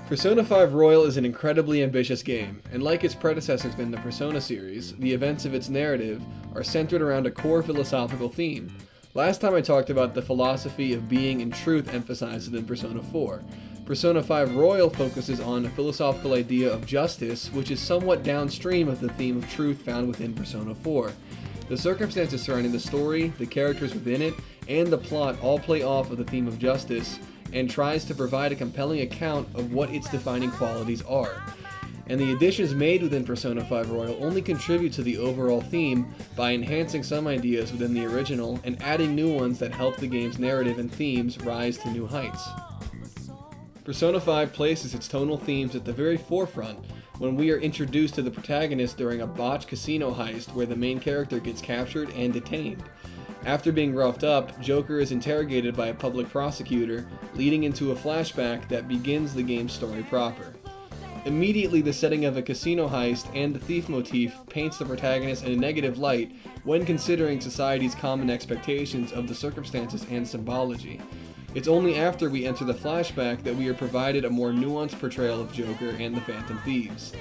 Persona 5 Royal is an incredibly ambitious game, and like its predecessors in the Persona series, the events of its narrative are centered around a core philosophical theme. Last time I talked about the philosophy of being and truth emphasized in Persona 4. Persona 5 Royal focuses on a philosophical idea of justice, which is somewhat downstream of the theme of truth found within Persona 4. The circumstances surrounding the story, the characters within it, and the plot all play off of the theme of justice, and tries to provide a compelling account of what its defining qualities are. And the additions made within Persona 5 Royal only contribute to the overall theme by enhancing some ideas within the original and adding new ones that help the game's narrative and themes rise to new heights. Persona 5 places its tonal themes at the very forefront when we are introduced to the protagonist during a botched casino heist where the main character gets captured and detained. After being roughed up, Joker is interrogated by a public prosecutor, leading into a flashback that begins the game's story proper. Immediately, the setting of a casino heist and the thief motif paints the protagonist in a negative light when considering society's common expectations of the circumstances and symbology. It's only after we enter the flashback that we are provided a more nuanced portrayal of Joker and the Phantom Thieves.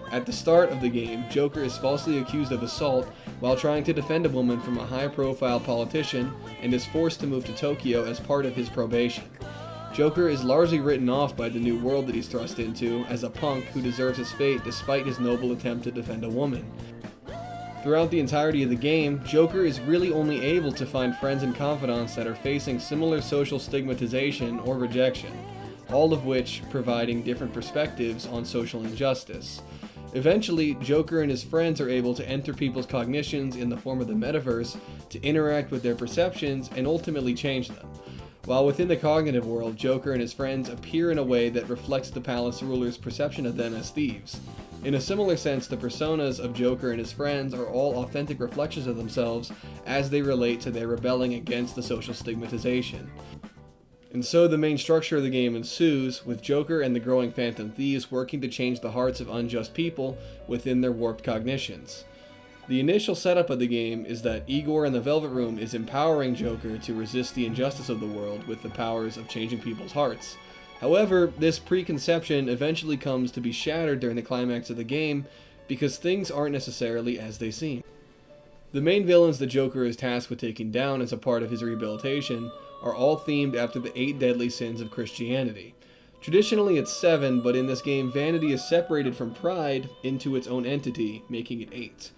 At the start of the game, Joker is falsely accused of assault while trying to defend a woman from a high-profile politician and is forced to move to Tokyo as part of his probation. Joker is largely written off by the new world that he's thrust into as a punk who deserves his fate despite his noble attempt to defend a woman. Throughout the entirety of the game, Joker is really only able to find friends and confidants that are facing similar social stigmatization or rejection, all of which providing different perspectives on social injustice. Eventually, Joker and his friends are able to enter people's cognitions in the form of the metaverse to interact with their perceptions and ultimately change them. While within the cognitive world, Joker and his friends appear in a way that reflects the palace ruler's perception of them as thieves. In a similar sense, the personas of Joker and his friends are all authentic reflections of themselves as they relate to their rebelling against the social stigmatization. And so the main structure of the game ensues, with Joker and the growing Phantom Thieves working to change the hearts of unjust people within their warped cognitions. The initial setup of the game is that Igor in the Velvet Room is empowering Joker to resist the injustice of the world with the powers of changing people's hearts. However, this preconception eventually comes to be shattered during the climax of the game because things aren't necessarily as they seem. The main villains that Joker is tasked with taking down as a part of his rehabilitation are all themed after the 8 deadly sins of Christianity. Traditionally it's 7, but in this game vanity is separated from pride into its own entity, making it 8.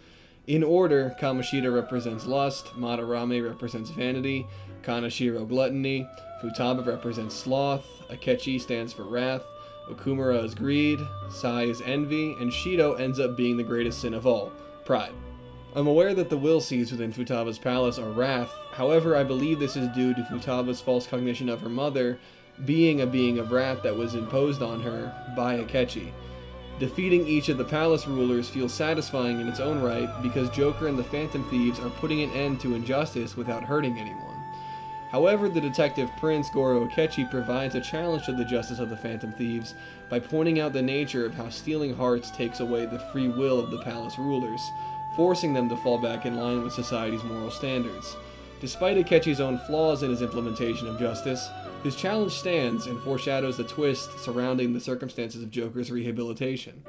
In order, Kamoshida represents lust, Madarame represents vanity, Kanashiro gluttony, Futaba represents sloth, Akechi stands for wrath, Okumura is greed, Sai is envy, and Shido ends up being the greatest sin of all, pride. I'm aware that the will seeds within Futaba's palace are wrath, however I believe this is due to Futaba's false cognition of her mother being a being of wrath that was imposed on her by Akechi. Defeating each of the palace rulers feels satisfying in its own right because Joker and the Phantom Thieves are putting an end to injustice without hurting anyone. However, the detective prince Goro Akechi provides a challenge to the justice of the Phantom Thieves by pointing out the nature of how stealing hearts takes away the free will of the palace rulers, forcing them to fall back in line with society's moral standards. Despite Akechi's own flaws in his implementation of justice, his challenge stands and foreshadows the twist surrounding the circumstances of Joker's rehabilitation.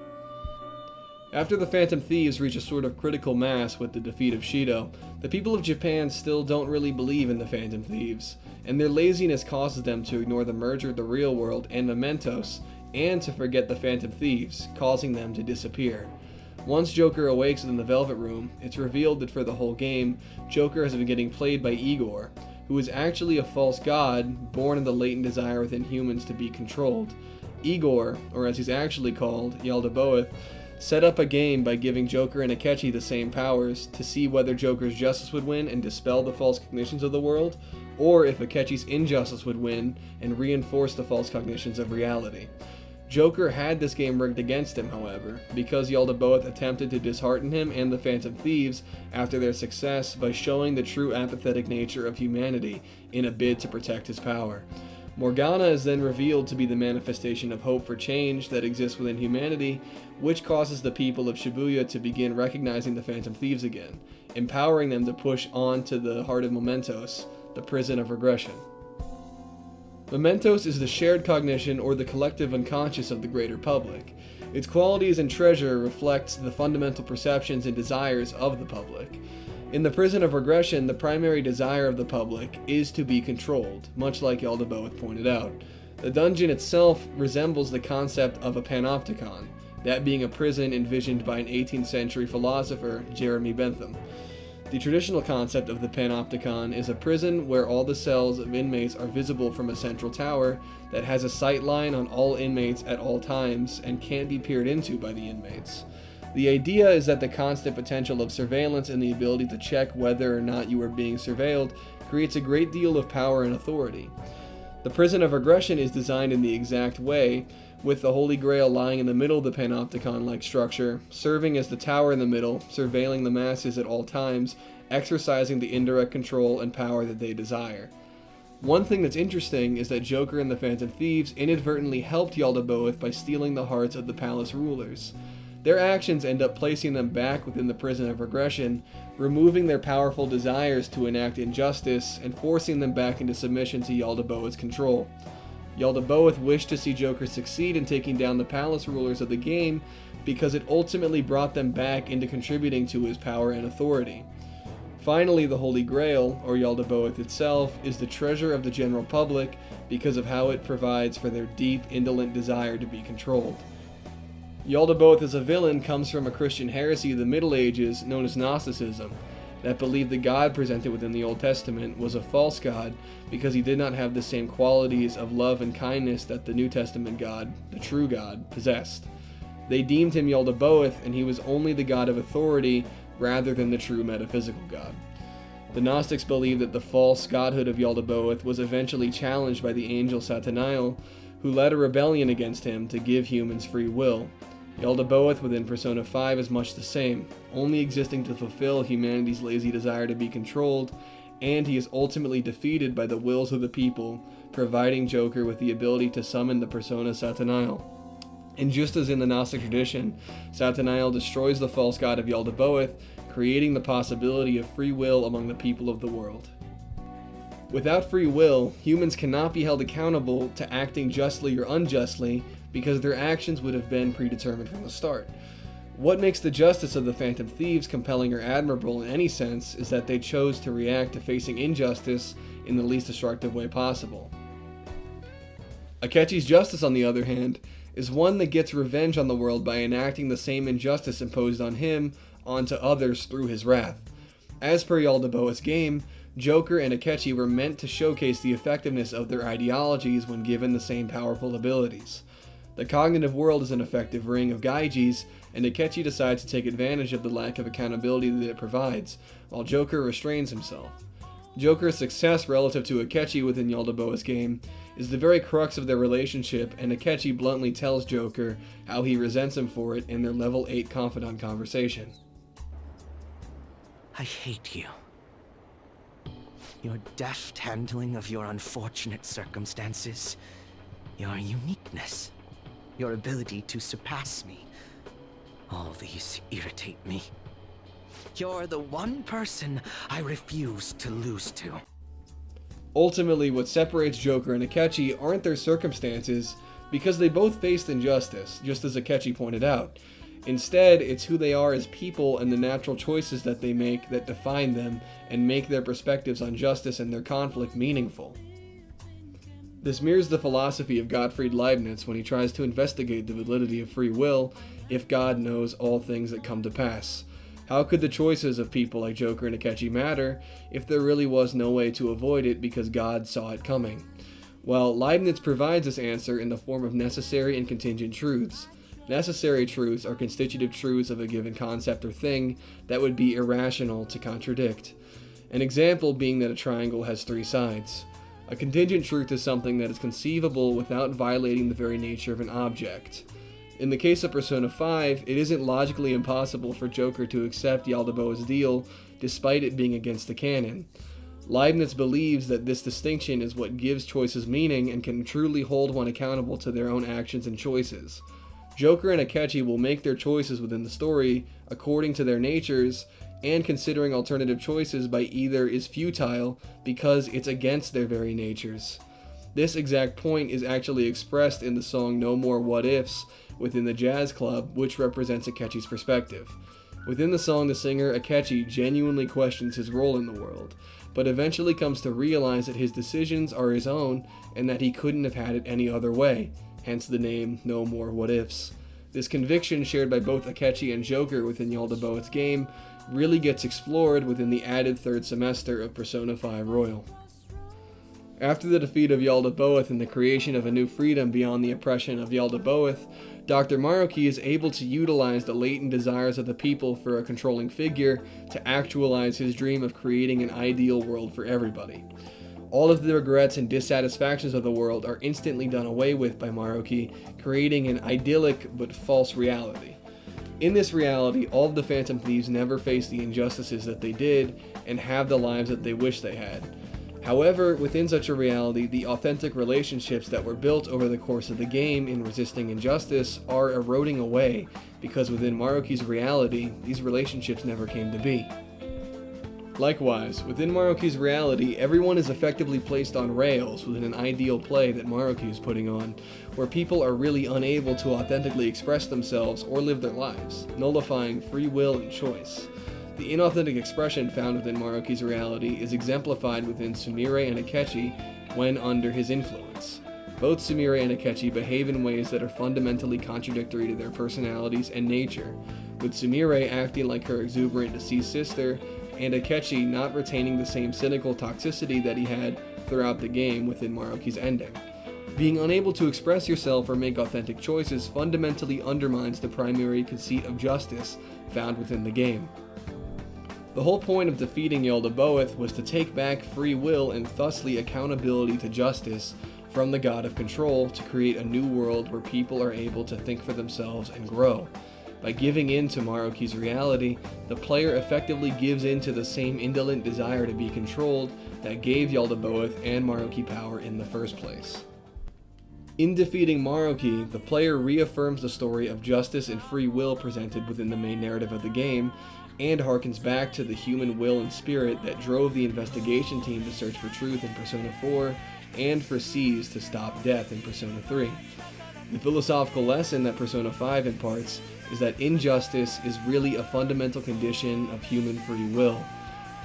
After the Phantom Thieves reach a sort of critical mass with the defeat of Shido, the people of Japan still don't really believe in the Phantom Thieves, and their laziness causes them to ignore the merger of the real world and mementos, and to forget the Phantom Thieves, causing them to disappear. Once Joker awakes in the Velvet Room, it's revealed that for the whole game, Joker has been getting played by Igor, who is actually a false god born of the latent desire within humans to be controlled. Igor, or as he's actually called, Yaldabaoth, set up a game by giving Joker and Akechi the same powers to see whether Joker's justice would win and dispel the false cognitions of the world, or if Akechi's injustice would win and reinforce the false cognitions of reality. Joker had this game rigged against him, however, because Yaldabaoth attempted to dishearten him and the Phantom Thieves after their success by showing the true apathetic nature of humanity in a bid to protect his power. Morgana is then revealed to be the manifestation of hope for change that exists within humanity, which causes the people of Shibuya to begin recognizing the Phantom Thieves again, empowering them to push on to the heart of Mementos, the prison of regression. Mementos is the shared cognition or the collective unconscious of the greater public. Its qualities and treasure reflects the fundamental perceptions and desires of the public. In the prison of regression, the primary desire of the public is to be controlled, much like Yaldabaoth pointed out. The dungeon itself resembles the concept of a panopticon, that being a prison envisioned by an 18th century philosopher, Jeremy Bentham. The traditional concept of the panopticon is a prison where all the cells of inmates are visible from a central tower that has a sight line on all inmates at all times and can't be peered into by the inmates. The idea is that the constant potential of surveillance and the ability to check whether or not you are being surveilled creates a great deal of power and authority. The prison of regression is designed in the exact way, with the Holy Grail lying in the middle of the panopticon-like structure, serving as the tower in the middle, surveilling the masses at all times, exercising the indirect control and power that they desire. One thing that's interesting is that Joker and the Phantom Thieves inadvertently helped Yaldabaoth by stealing the hearts of the palace rulers. Their actions end up placing them back within the prison of regression, removing their powerful desires to enact injustice and forcing them back into submission to Yaldabaoth's control. Yaldabaoth wished to see Joker succeed in taking down the palace rulers of the game because it ultimately brought them back into contributing to his power and authority. Finally, the Holy Grail, or Yaldabaoth itself, is the treasure of the general public because of how it provides for their deep, indolent desire to be controlled. Yaldabaoth as a villain comes from a Christian heresy of the Middle Ages known as Gnosticism, that believed the God presented within the Old Testament was a false God because he did not have the same qualities of love and kindness that the New Testament God, the true God, possessed. They deemed him Yaldabaoth, and he was only the God of authority rather than the true metaphysical God. The Gnostics believed that the false godhood of Yaldabaoth was eventually challenged by the angel Satanael, who led a rebellion against him to give humans free will. Yaldabaoth within Persona 5 is much the same, only existing to fulfill humanity's lazy desire to be controlled, and he is ultimately defeated by the wills of the people, providing Joker with the ability to summon the persona Satanael. And just as in the Gnostic tradition, Satanael destroys the false god of Yaldabaoth, creating the possibility of free will among the people of the world. Without free will, humans cannot be held accountable to acting justly or unjustly because their actions would have been predetermined from the start. What makes the justice of the Phantom Thieves compelling or admirable in any sense is that they chose to react to facing injustice in the least destructive way possible. Akechi's justice, on the other hand, is one that gets revenge on the world by enacting the same injustice imposed on him onto others through his wrath. As per Yaldabaoth's game, Joker and Akechi were meant to showcase the effectiveness of their ideologies when given the same powerful abilities. The cognitive world is an effective ring of Gaijis, and Akechi decides to take advantage of the lack of accountability that it provides, while Joker restrains himself. Joker's success relative to Akechi within Yaldabaoth's game is the very crux of their relationship, and Akechi bluntly tells Joker how he resents him for it in their level 8 confidant conversation. I hate you. Your deft handling of your unfortunate circumstances, your uniqueness, your ability to surpass me. All these irritate me. You're the one person I refuse to lose to. Ultimately, what separates Joker and Akechi aren't their circumstances, because they both faced injustice, just as Akechi pointed out. Instead, it's who they are as people and the natural choices that they make that define them and make their perspectives on justice and their conflict meaningful. This mirrors the philosophy of Gottfried Leibniz when he tries to investigate the validity of free will if God knows all things that come to pass. How could the choices of people like Joker and Akechi matter if there really was no way to avoid it because God saw it coming? Well, Leibniz provides this answer in the form of necessary and contingent truths. Necessary truths are constitutive truths of a given concept or thing that would be irrational to contradict. An example being that a triangle has 3 sides. A contingent truth is something that is conceivable without violating the very nature of an object. In the case of Persona 5, it isn't logically impossible for Joker to accept Yaldabaoth's deal despite it being against the canon. Leibniz believes that this distinction is what gives choices meaning and can truly hold one accountable to their own actions and choices. Joker and Akechi will make their choices within the story according to their natures, and considering alternative choices by either is futile because it's against their very natures. This exact point is actually expressed in the song No More What Ifs within the Jazz Club, which represents Akechi's perspective. Within the song, the singer Akechi genuinely questions his role in the world, but eventually comes to realize that his decisions are his own and that he couldn't have had it any other way, hence the name No More What Ifs. This conviction, shared by both Akechi and Joker within Yaldabaoth's game, really gets explored within the added third semester of Persona 5 Royal. After the defeat of Yaldabaoth and the creation of a new freedom beyond the oppression of Yaldabaoth, Dr. Maruki is able to utilize the latent desires of the people for a controlling figure to actualize his dream of creating an ideal world for everybody. All of the regrets and dissatisfactions of the world are instantly done away with by Maruki, creating an idyllic but false reality. In this reality, all of the Phantom Thieves never face the injustices that they did and have the lives that they wish they had. However, within such a reality, the authentic relationships that were built over the course of the game in resisting injustice are eroding away because within Maruki's reality, these relationships never came to be. Likewise, within Maruki's reality, everyone is effectively placed on rails within an ideal play that Maruki is putting on, where people are really unable to authentically express themselves or live their lives, nullifying free will and choice. The inauthentic expression found within Maruki's reality is exemplified within Sumire and Akechi when under his influence. Both Sumire and Akechi behave in ways that are fundamentally contradictory to their personalities and nature, with Sumire acting like her exuberant deceased sister, and Akechi not retaining the same cynical toxicity that he had throughout the game within Maruki's ending. Being unable to express yourself or make authentic choices fundamentally undermines the primary conceit of justice found within the game. The whole point of defeating Yaldabaoth was to take back free will and thusly accountability to justice from the god of control to create a new world where people are able to think for themselves and grow. By giving in to Maruki's reality, the player effectively gives in to the same indolent desire to be controlled that gave Yaldabaoth and Maruki power in the first place. In defeating Maruki, the player reaffirms the story of justice and free will presented within the main narrative of the game, and harkens back to the human will and spirit that drove the investigation team to search for truth in Persona 4, and for Seize to stop death in Persona 3. The philosophical lesson that Persona 5 imparts is that injustice is really a fundamental condition of human free will,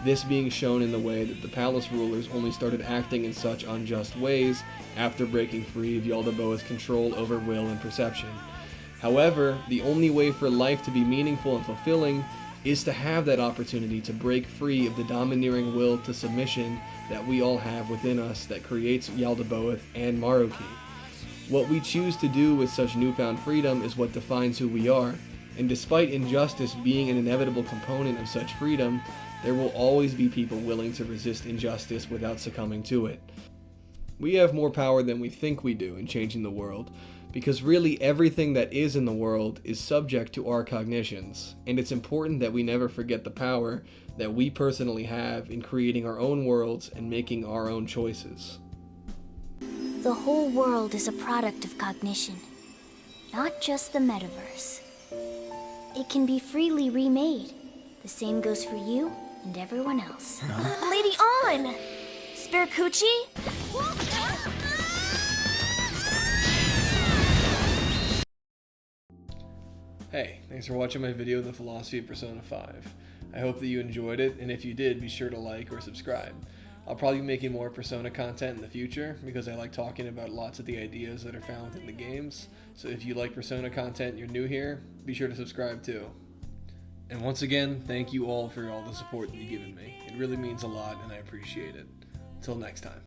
this being shown in the way that the palace rulers only started acting in such unjust ways after breaking free of Yaldabaoth's control over will and perception. However, the only way for life to be meaningful and fulfilling is to have that opportunity to break free of the domineering will to submission that we all have within us that creates Yaldabaoth and Maruki. What we choose to do with such newfound freedom is what defines who we are, and despite injustice being an inevitable component of such freedom, there will always be people willing to resist injustice without succumbing to it. We have more power than we think we do in changing the world, because really everything that is in the world is subject to our cognitions, and it's important that we never forget the power that we personally have in creating our own worlds and making our own choices. The whole world is a product of cognition, not just the metaverse. It can be freely remade. The same goes for you and everyone else. Lady On! Spiracucci? Hey, thanks for watching my video on the philosophy of Persona 5. I hope that you enjoyed it, and if you did, be sure to like or subscribe. I'll probably be making more Persona content in the future because I like talking about lots of the ideas that are found within the games. So if you like Persona content and you're new here, be sure to subscribe too. And once again, thank you all for all the support that you've given me. It really means a lot and I appreciate it. Until next time.